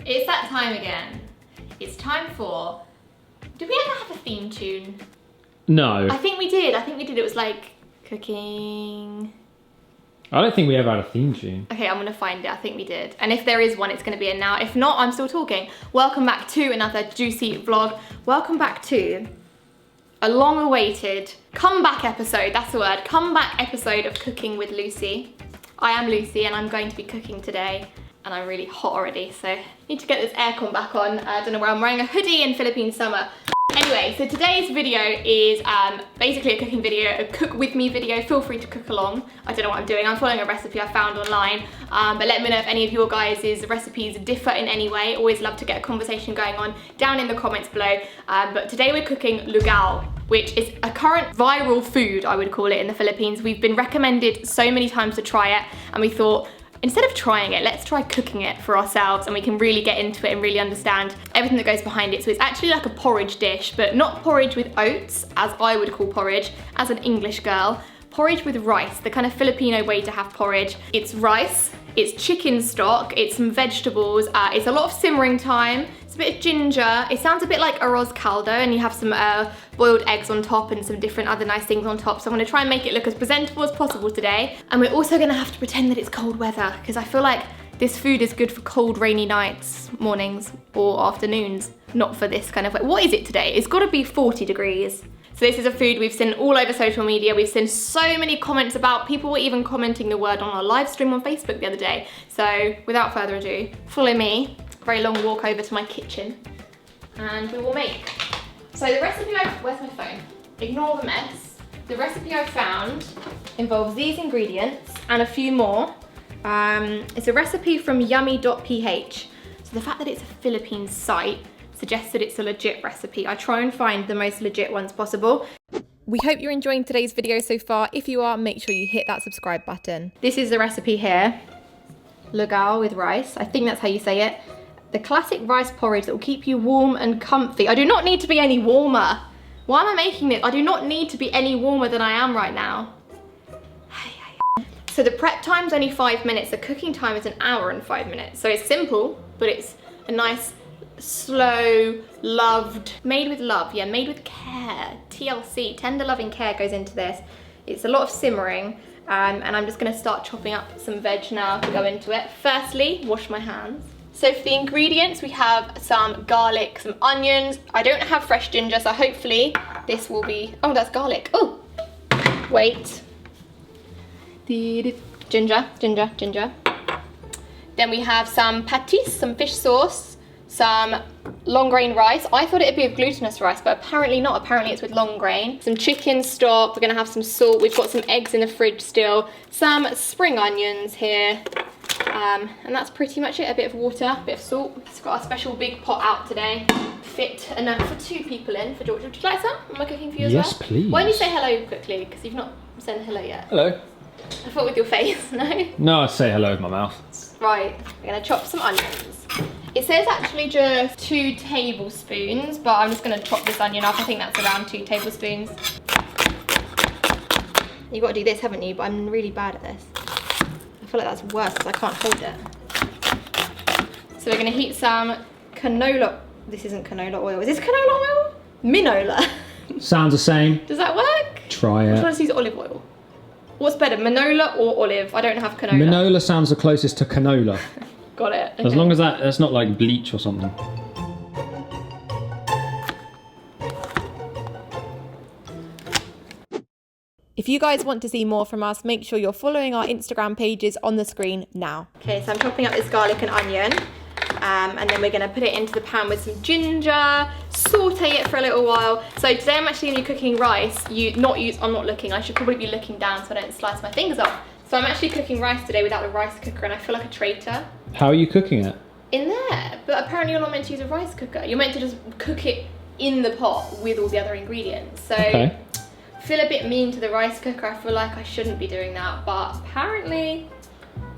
It's that time again. It's time for... Did we ever have a theme tune? No. I think we did. It was like cooking... I don't think we ever had a theme tune. Okay, I'm gonna find it. I think we did. And if there is one, it's gonna be in now. If not, I'm still talking. Welcome back to another juicy vlog. Welcome back to a long-awaited comeback episode. That's the word. Comeback episode of Cooking with Lucy. I am Lucy and I'm going to be cooking today. And I'm really hot already, so I need to get this aircon back on. I don't know where I'm wearing a hoodie in Philippine summer. Anyway, so today's video is basically a cooking video, a cook with me video. Feel free to cook along. I don't know what I'm doing. I'm following a recipe I found online, but let me know if any of your guys' recipes differ in any way. Always love to get a conversation going on down in the comments below. But today we're cooking LUGAW, which is a current viral food, I would call it, in the Philippines. We've been recommended so many times to try it, and we thought, instead of trying it, let's try cooking it for ourselves and we can really get into it and really understand everything that goes behind it. So it's actually like a porridge dish, but not porridge with oats, as I would call porridge, as an English girl. Porridge with rice, the kind of Filipino way to have porridge. It's rice, it's chicken stock, it's some vegetables, it's a lot of simmering time, it's a bit of ginger. It sounds a bit like arroz caldo, and you have some boiled eggs on top and some different other nice things on top. So I'm gonna try and make it look as presentable as possible today. And we're also gonna have to pretend that it's cold weather, because I feel like this food is good for cold, rainy nights, mornings, or afternoons. Not for this kind of way. What is it today? It's gotta be 40 degrees. So this is a food we've seen all over social media. We've seen so many comments about. People were even commenting the word on our live stream on Facebook the other day. So without further ado, follow me. Very long walk over to my kitchen and we will make. So the recipe where's my phone? Ignore the mess. The recipe I found involves these ingredients and a few more. It's a recipe from yummy.ph. So the fact that it's a Philippine site suggests that it's a legit recipe. I try and find the most legit ones possible. We hope you're enjoying today's video so far. If you are, make sure you hit that subscribe button. This is the recipe here. LUGAW with rice. I think that's how you say it. The classic rice porridge that will keep you warm and comfy. I do not need to be any warmer. Why am I making this? I do not need to be any warmer than I am right now. So the prep time's only 5 minutes. The cooking time is 1 hour and 5 minutes. So it's simple, but it's a nice, slow, loved, made with love, yeah, made with care. TLC, tender loving care goes into this. It's a lot of simmering, and I'm just gonna start chopping up some veg now to go into it. Firstly, wash my hands. So for the ingredients, we have some garlic, some onions. I don't have fresh ginger, so hopefully this will be, oh, that's garlic. Oh, wait. Ginger. Then we have some patis, some fish sauce, some long grain rice. I thought it'd be a glutinous rice, but apparently not. Apparently it's with long grain. Some chicken stock. We're gonna have some salt. We've got some eggs in the fridge still. Some spring onions here. And that's pretty much it. A bit of water, a bit of salt. It's got a special big pot out today. Fit enough for 2 people in. For George, would you like some? Am I cooking for you as well? Yes, please. Why don't you say hello quickly? Because you've not said hello yet. Hello. I thought with your face, no? No, I say hello with my mouth. Right, we're gonna chop some onions. It says actually just 2 tablespoons, but I'm just gonna chop this onion up. I think that's around 2 tablespoons. You've got to do this, haven't you? But I'm really bad at this. I feel like that's worse because I can't hold it. So we're gonna heat some canola. This isn't canola oil. Is this canola oil? Minola. Sounds the same. Does that work? Try it. I'm trying to use olive oil. What's better, manola or olive? I don't have canola. Minola sounds the closest to canola. Got it. Okay. As long as that's not like bleach or something. If you guys want to see more from us, make sure you're following our Instagram pages on the screen now. Okay, so I'm chopping up this garlic and onion, and then we're gonna put it into the pan with some ginger, saute it for a little while. So today I'm actually gonna be cooking rice. I'm not looking, I should probably be looking down so I don't slice my fingers off. So I'm actually cooking rice today without the rice cooker, and I feel like a traitor. How are you cooking it? In there, but apparently you're not meant to use a rice cooker. You're meant to just cook it in the pot with all the other ingredients. So. Okay. Feel a bit mean to the rice cooker. I feel like I shouldn't be doing that, but apparently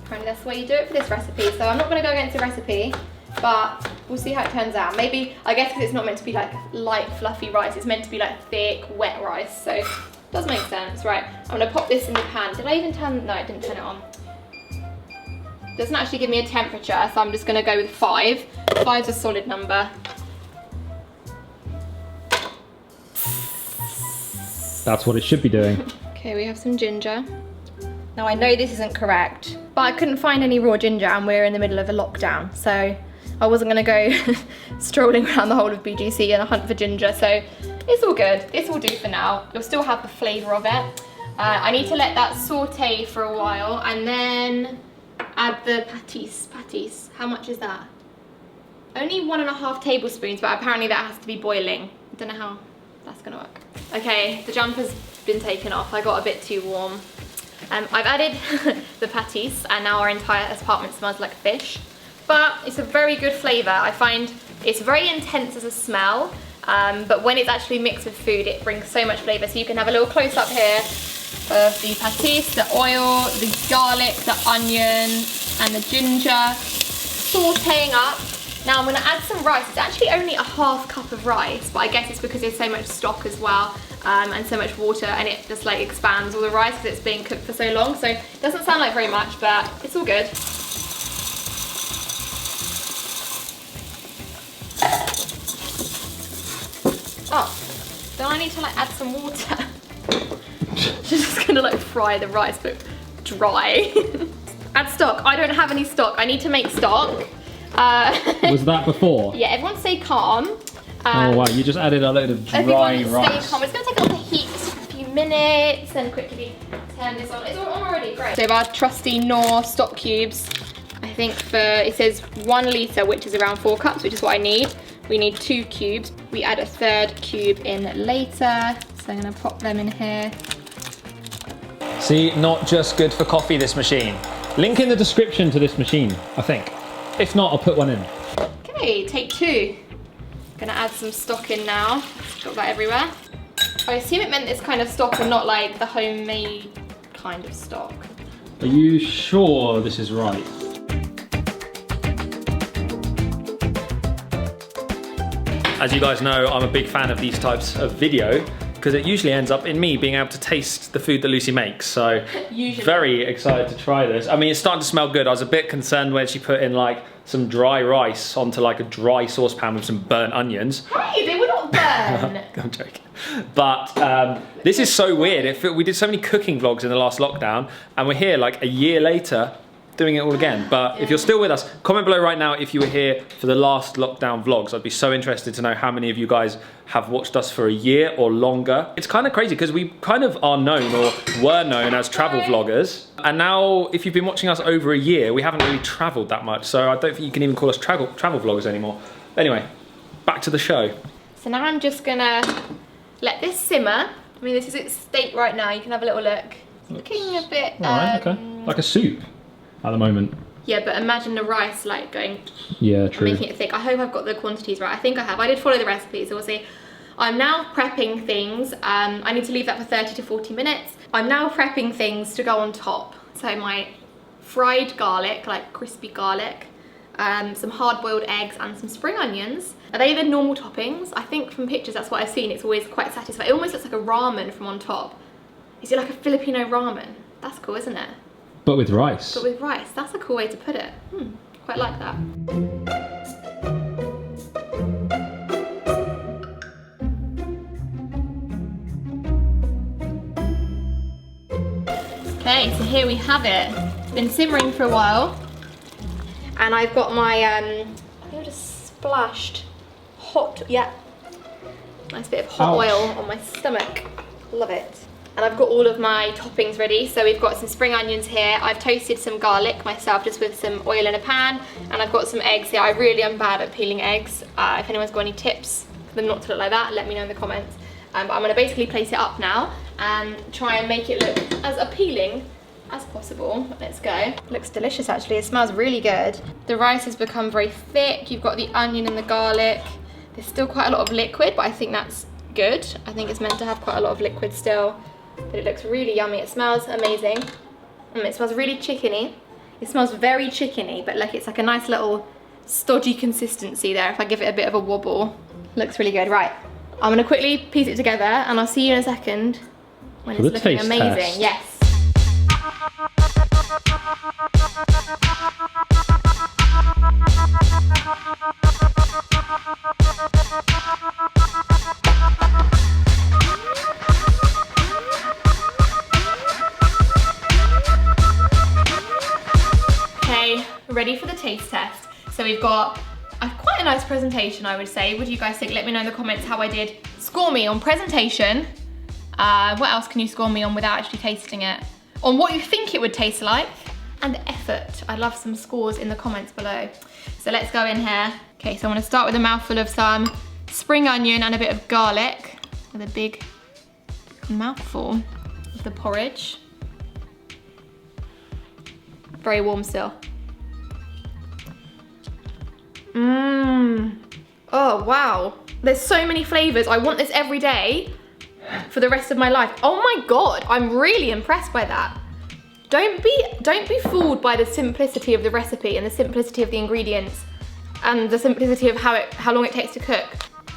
that's the way you do it for this recipe. So I'm not gonna go against the recipe, but we'll see how it turns out. Maybe, I guess because it's not meant to be like light, fluffy rice, it's meant to be like thick, wet rice. So it does make sense. Right, I'm gonna pop this in the pan. Did I even turn, no, I didn't turn it on. It doesn't actually give me a temperature, so I'm just gonna go with 5. 5's a solid number. That's what it should be doing. Okay, we have some ginger. Now I know this isn't correct, but I couldn't find any raw ginger and we're in the middle of a lockdown, so I wasn't gonna go strolling around the whole of BGC and hunt for ginger, so it's all good. This will do for now. You'll still have the flavour of it. I need to let that saute for a while and then add the patis. How much is that? Only 1.5 tablespoons, but apparently that has to be boiling. I don't know how that's gonna work. Okay, the jumper's been taken off. I got a bit too warm. I've added the patis and now our entire apartment smells like fish. But it's a very good flavour. I find it's very intense as a smell, but when it's actually mixed with food, it brings so much flavour. So you can have a little close up here of the patis, the oil, the garlic, the onion, and the ginger, sautéing up. Now I'm going to add some rice. It's actually only a 1/2 cup of rice, but I guess it's because there's so much stock as well, and so much water, and it just like expands all the rice because it's being cooked for so long. So it doesn't sound like very much, but it's all good. Oh, don't I need to like add some water? She's just gonna like fry the rice, but dry. Add stock. I don't have any stock. I need to make stock. Was that before? Yeah, everyone stay calm. Oh wow, you just added a load of dry rice. Stay calm. It's gonna take a little heat for a few minutes and quickly turn this on. It's already great. So our trusty Knorr stock cubes. I think it says 1 litre, which is around 4 cups, which is what I need. We need 2 cubes. We add a 3rd cube in later. So I'm gonna pop them in here. See, not just good for coffee, this machine. Link in the description to this machine, I think. If not, I'll put one in. Okay, take 2. Gonna add some stock in now. Got that everywhere. I assume it meant this kind of stock and not like the homemade kind of stock. Are you sure this is right? As you guys know, I'm a big fan of these types of video because it usually ends up in me being able to taste the food that Lucy makes. So very excited to try this. I mean, it's starting to smell good. I was a bit concerned when she put in like some dry rice onto like a dry saucepan with some burnt onions. Hey, they were not burnt. I'm joking. But this is so weird. We did so many cooking vlogs in the last lockdown and we're here like a year later doing it all again. But if you're still with us, comment below right now if you were here for the last lockdown vlogs. I'd be so interested to know how many of you guys have watched us for a year or longer. It's kind of crazy because we kind of are known or were known as travel vloggers. And now if you've been watching us over a year, we haven't really traveled that much. So I don't think you can even call us travel vloggers anymore. Anyway, back to the show. So now I'm just gonna let this simmer. I mean, this is its state right now. You can have a little look. It's looking a bit... Alright, okay. Like a soup at the moment. Yeah, but imagine the rice like going... Yeah, true. Making it thick. I hope I've got the quantities right. I think I have. I did follow the recipe, so we'll see. I'm now prepping things. I need to leave that for 30 to 40 minutes. I'm now prepping things to go on top. So my fried garlic, like crispy garlic, some hard-boiled eggs and some spring onions. Are they the normal toppings? I think from pictures that's what I've seen. It's always quite satisfying. It almost looks like a ramen from on top. Is it like a Filipino ramen? That's cool, isn't it? But with rice. But with rice. That's a cool way to put it. Quite like that. Okay, so here we have it. It's been simmering for a while. And I've got my, I think I just splashed hot, nice bit of hot oil on my stomach. Love it. And I've got all of my toppings ready. So we've got some spring onions here. I've toasted some garlic myself just with some oil in a pan. And I've got some eggs here. I really am bad at peeling eggs. If anyone's got any tips for them not to look like that, let me know in the comments. But I'm gonna basically place it up now and try and make it look as appealing as possible. Let's go. Looks delicious actually. It smells really good. The rice has become very thick. You've got the onion and the garlic. There's still quite a lot of liquid, but I think that's good. I think it's meant to have quite a lot of liquid still. But it looks really yummy. It smells amazing. It smells really chickeny. It smells very chickeny, but like it's like a nice little stodgy consistency there if I give it a bit of a wobble. Looks really good. Right, I'm gonna quickly piece it together and I'll see you in a second when it's looking amazing. Yes. ready for the taste test. So we've got quite a nice presentation, I would say. What do you guys think? Let me know in the comments how I did. Score me on presentation. What else can you score me on without actually tasting it? On what you think it would taste like, and effort. I'd love some scores in the comments below. So let's go in here. Okay, so I'm gonna start with a mouthful of some spring onion and a bit of garlic, with a big mouthful of the porridge. Very warm still. Mmm. Oh, wow. There's so many flavors. I want this every day for the rest of my life. Oh my God, I'm really impressed by that. Don't be fooled by the simplicity of the recipe and the simplicity of the ingredients and the simplicity of how long it takes to cook.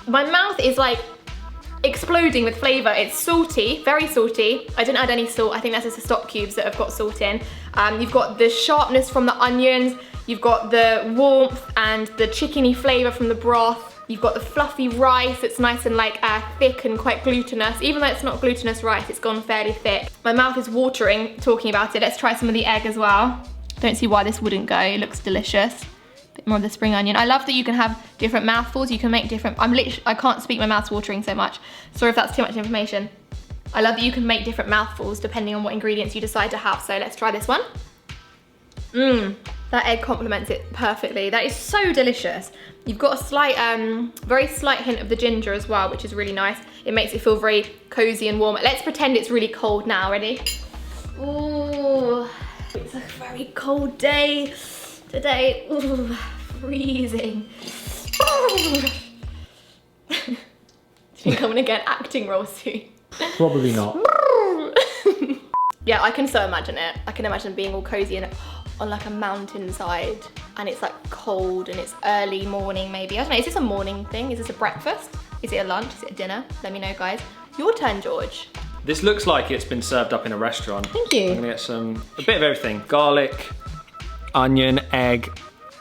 My mouth is like exploding with flavor. It's salty, very salty. I didn't add any salt. I think that's just the stock cubes that have got salt in. You've got the sharpness from the onions. You've got the warmth and the chickeny flavor from the broth. You've got the fluffy rice. It's nice and like thick and quite glutinous. Even though it's not glutinous rice, it's gone fairly thick. My mouth is watering talking about it. Let's try some of the egg as well. Don't see why this wouldn't go. It looks delicious. Bit more of the spring onion. I love that you can have different mouthfuls. You can make different, I can't speak, my mouth's watering so much. Sorry if that's too much information. I love that you can make different mouthfuls depending on what ingredients you decide to have. So let's try this one. Mmm, that egg complements it perfectly. That is so delicious. You've got a slight, very slight hint of the ginger as well, which is really nice. It makes it feel very cozy and warm. Let's pretend it's really cold now, ready? Ooh, it's a very cold day today. Ooh, freezing. Ooh. Do you think I'm gonna get an acting role soon? Probably not. Yeah, I can so imagine it. I can imagine being all cozy and on like a mountainside, and it's like cold and it's early morning maybe. I don't know, is this a morning thing? Is this a breakfast? Is it a lunch? Is it a dinner? Let me know, guys. Your turn, George. This looks like it's been served up in a restaurant. Thank you. I'm gonna get a bit of everything. Garlic, onion, egg,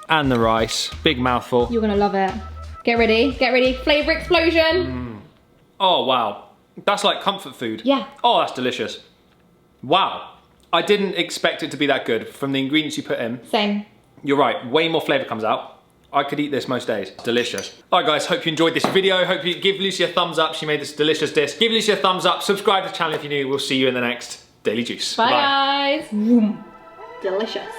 and the rice. Big mouthful. You're gonna love it. Get ready, flavor explosion. Oh, wow. That's like comfort food. Yeah. Oh, that's delicious. Wow. I didn't expect it to be that good from the ingredients you put in. Same. You're right, way more flavor comes out. I could eat this most days. Delicious. All right, guys, hope you enjoyed this video. Hope you give Lucy a thumbs up. She made this delicious dish. Give Lucy a thumbs up. Subscribe to the channel if you're new. We'll see you in the next Daily Juice. Bye, guys. Delicious.